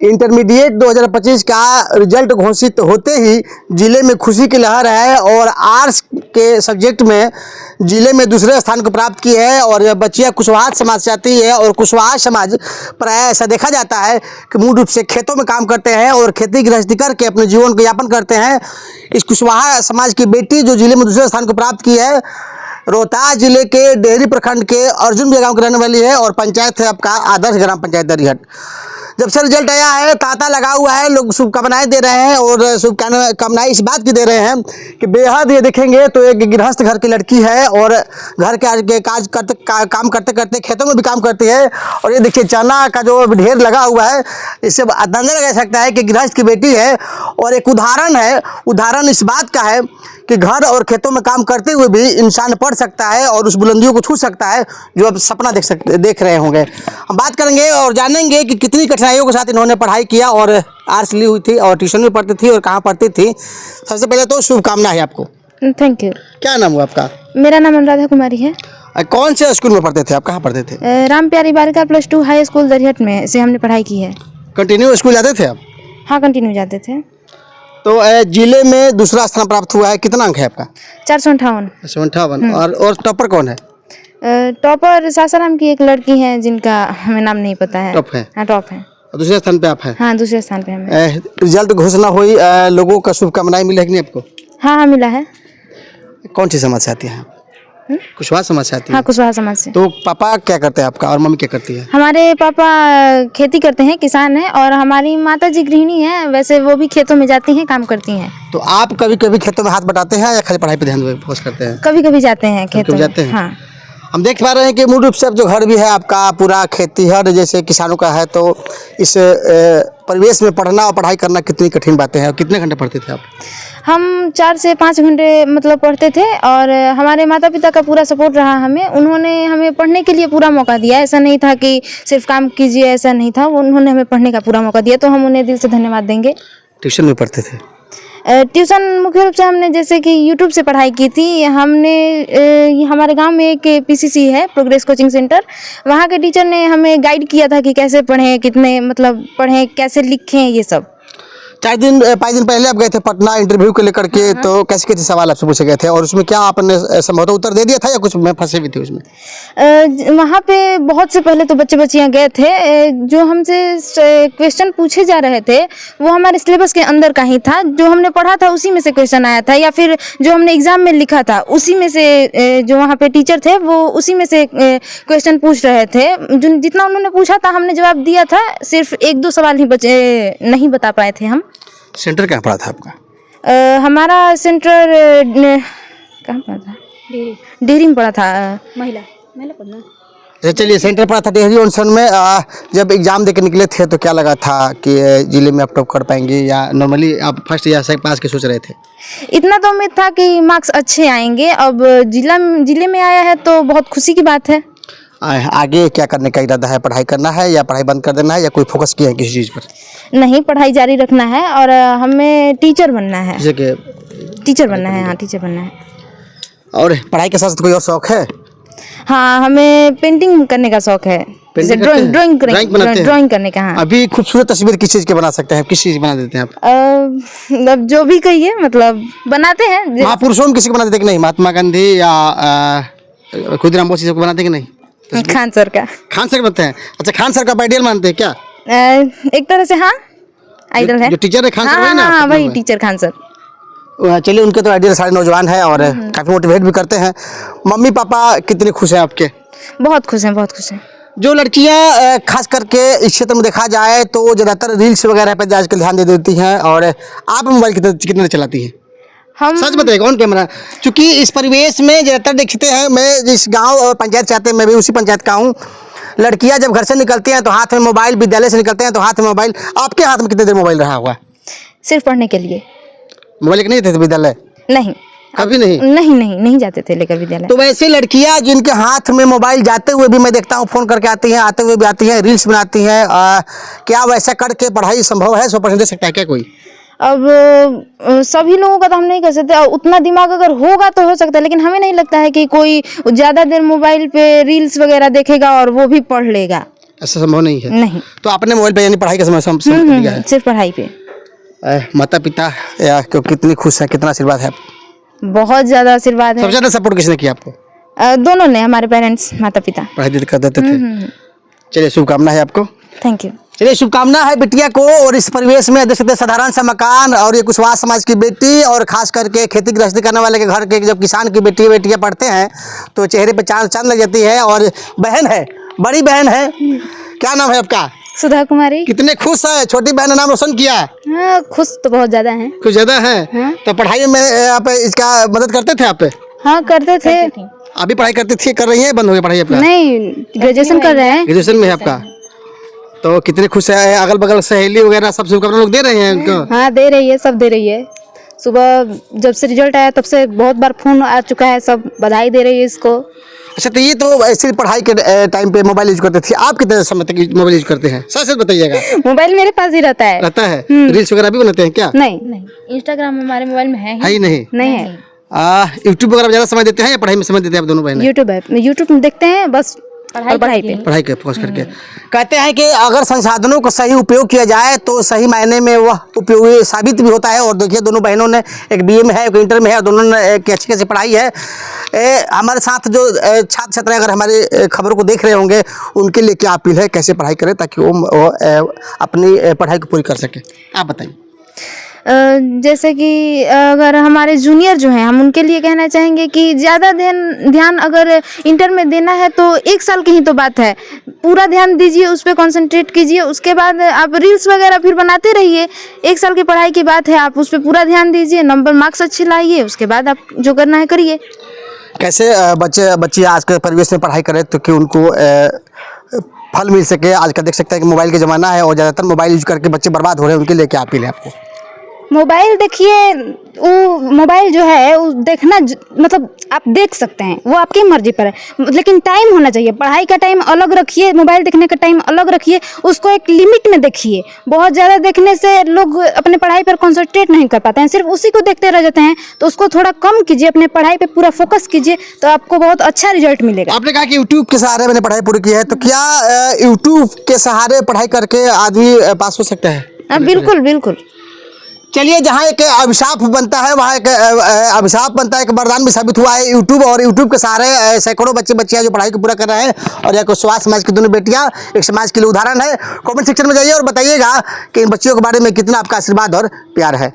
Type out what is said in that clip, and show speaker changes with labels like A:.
A: Intermediate 2025 का result घोषित होते ही जिले में खुशी की लहर है और आर्ट्स के सब्जेक्ट में जिले में दूसरे स्थान को प्राप्त की है। और यह बच्चियाँ कुशवाहा समाज से आती है और कुशवाहा समाज प्रायः ऐसा देखा जाता है कि मूल रूप से खेतों में काम करते हैं और खेती गृहस्थी करके अपने जीवन को यापन करते हैं। इस कुशवाहा समाज की बेटी जो जिले में दूसरे स्थान को प्राप्त की है, रोहतास जिले के डेहरी प्रखंड के अर्जुन गांव की रहने वाली है और पंचायत है आपका आदर्श ग्राम पंचायत दरिहट। जब से रिजल्ट आया है तांता लगा हुआ है, लोग शुभकामनाएं दे रहे हैं और शुभकामनाएं इस बात की दे रहे हैं कि बेहद ये देखेंगे तो एक गृहस्थ घर की लड़की है और घर के काम करते करते खेतों में भी काम करती है। और ये देखिए चना का जो ढेर लगा हुआ है, इससे अंदाजा लगा सकता है कि गृहस्थ की बेटी है। और एक उदाहरण इस बात का है कि घर और खेतों में काम करते हुए भी इंसान पढ़ सकता है और उस बुलंदियों को छू सकता है जो अब सपना देख रहे होंगे। हम बात करेंगे और जानेंगे कि कितनी कठिनाइयों के साथ इन्होंने पढ़ाई किया और आर्ट्स ली हुई थी और ट्यूशन भी पढ़ती थी और कहाँ पढ़ती थी। सबसे पहले तो शुभकामना है आपको।
B: Thank you.
A: क्या नाम हुआ आपका?
B: मेरा नाम अनुराधा कुमारी है।
A: कौन से स्कूल में पढ़ते थे आप? कहाँ पढ़ते थे?
B: राम प्यारी बालिका +2 हाई स्कूल दरिहट में से हमने पढ़ाई की है।
A: कंटिन्यू स्कूल जाते थे आप?
B: हाँ, कंटिन्यू जाते थे।
A: तो जिले में दूसरा स्थान प्राप्त हुआ है, कितना अंक है आपका?
B: 458।
A: और टॉपर कौन है?
B: टॉपर सासाराम की एक लड़की है जिनका हमें नाम नहीं पता है।
A: टॉप है?
B: हाँ, टॉप है।
A: और दूसरे स्थान पे आप हैं?
B: हाँ, दूसरे स्थान पे हमें।
A: रिजल्ट घोषणा हुई, लोगों का शुभकामनाएं मिली है कि नहीं आपको?
B: हाँ हाँ, मिला है।
A: कौन सी समाज से आती है? कुशवाहा समाज से आती है?
B: हाँ, कुशवाहा समाज से।
A: तो पापा क्या करते हैं आपका और मम्मी क्या करती है?
B: हमारे पापा खेती करते हैं, किसान हैं, और हमारी माता जी गृहिणी हैं। वैसे वो भी खेतों में जाती हैं, काम करती हैं।
A: तो आप कभी कभी खेतों में हाथ बटाते हैं या खाली पढ़ाई पे ध्यान फोकस करते हैं?
B: कभी कभी जाते हैं खेतों में।
A: जाते हैं?
B: हाँ।
A: हम देख पा रहे हैं कि मूल रूप से अब जो घर भी है आपका पूरा खेतीहर जैसे किसानों का है, तो इस परिवेश में पढ़ना और पढ़ाई करना कितनी कठिन बातें हैं। और कितने घंटे पढ़ते थे आप?
B: हम 4 से 5 घंटे मतलब पढ़ते थे और हमारे माता पिता का पूरा सपोर्ट रहा हमें। उन्होंने हमें पढ़ने के लिए पूरा मौका दिया। ऐसा नहीं था कि सिर्फ काम कीजिए, ऐसा नहीं था। उन्होंने हमें पढ़ने का पूरा मौका दिया, तो हम उन्हें दिल से धन्यवाद देंगे।
A: ट्यूशन में पढ़ते थे?
B: ट्यूशन मुख्य रूप से हमने जैसे कि यूट्यूब से पढ़ाई की थी। हमने हमारे गांव में एक PCC है, प्रोग्रेस कोचिंग सेंटर। वहाँ के टीचर ने हमें गाइड किया था कि कैसे पढ़ें, कितने मतलब पढ़ें, कैसे लिखें, ये सब।
A: 5 दिन पहले आप गए थे पटना इंटरव्यू को लेकर के। हाँ। तो कैसे कैसे सवाल आपसे पूछे गए थे और उसमें क्या आपने संभवतः उत्तर दे दिया था या कुछ में फंसे भी थे उसमें?
B: वहाँ पे बहुत से पहले तो बच्चे बच्चियाँ गए थे। जो हमसे क्वेश्चन पूछे जा रहे थे वो हमारे सिलेबस के अंदर का ही था। जो हमने पढ़ा था उसी में से क्वेश्चन आया था, या फिर जो हमने एग्जाम में लिखा था उसी में से जो वहाँ पे टीचर थे वो उसी में से क्वेश्चन पूछ रहे थे। जो जितना उन्होंने पूछा था हमने जवाब दिया था। सिर्फ 1-2 सवाल ही बचे, नहीं बता पाए थे हम।
A: सेंटर कहाँ पड़ा था आपका?
B: हमारा सेंटर कहाँ पड़ा था? डेहरी में पड़ा था। महिला पढ़ना।
A: चलिए, सेंटर पड़ा था डेहरी ऑनसन में। जब एग्जाम देकर निकले थे तो क्या लगा था कि जिले में आप टॉप कर पाएंगे या नॉर्मली आप फर्स्ट या सेकंड पास के सोच रहे थे?
B: इतना तो उम्मीद था कि मार्क्स अच्छे आएंगे। अब जिले में आया है तो बहुत खुशी की बात है।
A: आगे क्या करने का इरादा है? पढ़ाई करना है या पढ़ाई बंद कर देना है या कोई फोकस किया है किसी चीज़ पर?
B: नहीं, पढ़ाई जारी रखना है और हमें टीचर बनना है। टीचर बनना है। हाँ, टीचर बनना है।
A: और पढ़ाई के साथ कोई और शौक है?
B: हाँ, हमें पेंटिंग करने का शौक है। ड्राइंग करने का। हाँ।
A: अभी खूबसूरत तस्वीर किस चीज़ के बना सकते हैं? किस चीज़ बना देते हैं आप?
B: अब जो भी कहिए, मतलब बनाते हैं।
A: महापुरुषों में किसी को बना देते कि नहीं? महात्मा गांधी या खुदीराम बोस को बनाते कि नहीं?
B: खान सर का।
A: खान सर बनते हैं? अच्छा, खान सर का आइडियल मानते हैं क्या?
B: एक तरह से हाँ, आइडल है।
A: जो टीचर है खान सर,
B: वही ना? हाँ, वही टीचर खान सर।
A: चलिए, उनके तो आइडियल सारे नौजवान हैं और काफ़ी मोटिवेट भी करते हैं। मम्मी पापा कितने खुश हैं आपके?
B: बहुत खुश हैं, बहुत खुश हैं।
A: जो लड़कियां खास करके इस क्षेत्र में देखा जाए तो ज़्यादातर रील्स वगैरह पर आजकल ध्यान दे देती हैं। और आप मोबाइल कितने चलाती हैं?
B: हम
A: सच बताइए, कौन कैमरा? क्योंकि इस परिवेश में ज़्यादातर देखते हैं, मैं जिस गांव और पंचायत चाहते हैं, मैं भी उसी पंचायत का हूँ। लड़कियां जब घर से निकलती हैं तो हाथ में मोबाइल, विद्यालय से निकलते हैं तो हाथ में मोबाइल। आपके हाथ में कितने देर मोबाइल रहा हुआ?
B: सिर्फ पढ़ने के लिए।
A: मोबाइल लेके नहीं थे विद्यालय?
B: नहीं,
A: कभी नहीं?
B: नहीं जाते थे लेकर विद्यालय।
A: तो वैसे लड़कियां जिनके हाथ में मोबाइल जाते हुए भी मैं देखता हूँ फ़ोन करके आती हैं, आते हुए भी आती हैं, रील्स बनाती हैं। क्या वैसा करके पढ़ाई संभव है? 100% दे सकता है क्या कोई?
B: अब सभी लोगों का तो हम नहीं कर सकते। उतना दिमाग अगर होगा तो हो सकता है, लेकिन हमें नहीं लगता है कि कोई ज़्यादा देर मोबाइल पे रील्स वगैरह देखेगा और वो भी पढ़ लेगा।
A: ऐसा संभव नहीं है।
B: नहीं।
A: तो आपने मोबाइल पे यानी पढ़ाई का समय दिया है।
B: सिर्फ पढ़ाई पे।
A: माता पिता या कितनी खुश है, कितना आशीर्वाद है?
B: बहुत ज़्यादा आशीर्वाद
A: सबसे
B: है।
A: ज़्यादा सपोर्ट किसने किया आपको?
B: दोनों ने, हमारे पेरेंट्स, माता पिता।
A: पढ़ाई कर देते थे। चलिए शुभकामना है आपको।
B: Thank you.
A: चलिए शुभकामना है बिटिया को। और इस परिवेश में देख सकते हैं साधारण सा मकान, और ये कुशवाहा समाज की बेटी, और खास करके खेती गृहस्थी करने वाले के घर के जब किसान की बेटियां पढ़ते हैं तो चेहरे पे चांद लग जाती है। और बहन है, बड़ी बहन है, क्या नाम है आपका?
B: सुधा कुमारी।
A: कितने खुश है, छोटी बहन ने नाम रोशन किया।
B: हाँ, खुश तो बहुत ज़्यादा हैं।
A: कुछ ज़्यादा है।
B: हाँ।
A: तो पढ़ाई में आप इसका मदद करते थे आप?
B: हाँ, करते थे।
A: अभी पढ़ाई करती थी, कर रही है, बंद हो गई पढ़ाई आपका?
B: नहीं, ग्रेजुएशन कर रहे हैं।
A: ग्रेजुएशन में है आपका। तो कितने खुश है, अगल बगल सहेली वगैरह सब शुभकामना लोग दे रहे हैं उनको?
B: हाँ, दे रही है, सब दे रही है। सुबह जब से रिजल्ट आया तब से बहुत बार फोन आ चुका है, सब बधाई दे रही है इसको।
A: अच्छा, तो ये तो ऐसे पढ़ाई के टाइम पे मोबाइल यूज करते थे, आप कितने समय तक मोबाइल यूज करते हैं? सच बताइएगा।
B: मोबाइल मेरे पास ही रहता है।
A: रहता है? रील्स वगैरह भी बनाते हैं क्या?
B: नहीं, इंस्टाग्राम हमारे मोबाइल में है
A: ही नहीं।
B: नहीं है।
A: यूट्यूब वगैरह ज्यादा समय देते हैं या पढ़ाई में समय देते हैं आप दोनों बहनें?
B: यूट्यूब है, यूट्यूब में देखते हैं बस, पढ़ाई पे।
A: पढ़ाई के फोकस करके। कहते हैं कि अगर संसाधनों का सही उपयोग किया जाए तो सही मायने में वह उपयोगी साबित भी होता है। और देखिए दोनों बहनों ने, एक बीए में है, एक इंटर में है, और दोनों ने एक अच्छी खासी पढ़ाई है। हमारे साथ जो छात्र छात्राएं अगर हमारे खबरों को देख रहे होंगे, उनके लिए क्या अपील है, कैसे पढ़ाई करें ताकि वो अपनी पढ़ाई को पूरी कर सके, आप बताइए।
B: जैसे कि अगर हमारे जूनियर जो हैं, हम उनके लिए कहना चाहेंगे कि ज़्यादा ध्यान अगर इंटर में देना है तो 1 साल की ही तो बात है, पूरा ध्यान दीजिए, उस पर कॉन्सेंट्रेट कीजिए। उसके बाद आप रील्स वगैरह फिर बनाते रहिए। 1 साल की पढ़ाई की बात है, आप उस पर पूरा ध्यान दीजिए, नंबर मार्क्स अच्छे लाइए, उसके बाद आप जो करना है करिए।
A: कैसे बच्चे आज के परिवेश में पढ़ाई करें तो कि उनको फल मिल सके? आज का देख सकते हैं कि मोबाइल का ज़माना है और ज़्यादातर मोबाइल यूज करके बच्चे बर्बाद हो रहे हैं, उनके लिए क्या अपील है आपको?
B: मोबाइल देखिए, वो मोबाइल जो है वो देखना मतलब आप देख सकते हैं, वो आपकी मर्जी पर है, लेकिन टाइम होना चाहिए। पढ़ाई का टाइम अलग रखिए, मोबाइल देखने का टाइम अलग रखिए, उसको एक लिमिट में देखिए। बहुत ज़्यादा देखने से लोग अपने पढ़ाई पर कंसंट्रेट नहीं कर पाते हैं, सिर्फ उसी को देखते रह जाते हैं। तो उसको थोड़ा कम कीजिए, अपने पढ़ाई पर पूरा फोकस कीजिए, तो आपको बहुत अच्छा रिजल्ट मिलेगा।
A: आपने कहा कि यूट्यूब के सहारे मैंने पढ़ाई पूरी की है, तो क्या यूट्यूब के सहारे पढ़ाई करके आदमी पास हो सकता है?
B: बिल्कुल बिल्कुल।
A: चलिए, जहाँ एक अभिशाप बनता है वहाँ एक अभिशाप बनता है, एक वरदान भी साबित हुआ है यूट्यूब। और यूट्यूब के सहारे सैकड़ों बच्चियाँ जो पढ़ाई को पूरा कर रहे हैं, और यह कुशवाहा समाज की दोनों बेटियाँ एक समाज के लिए उदाहरण है। कमेंट सेक्शन में जाइए और बताइएगा कि इन बच्चियों के बारे में कितना आपका आशीर्वाद और प्यार है।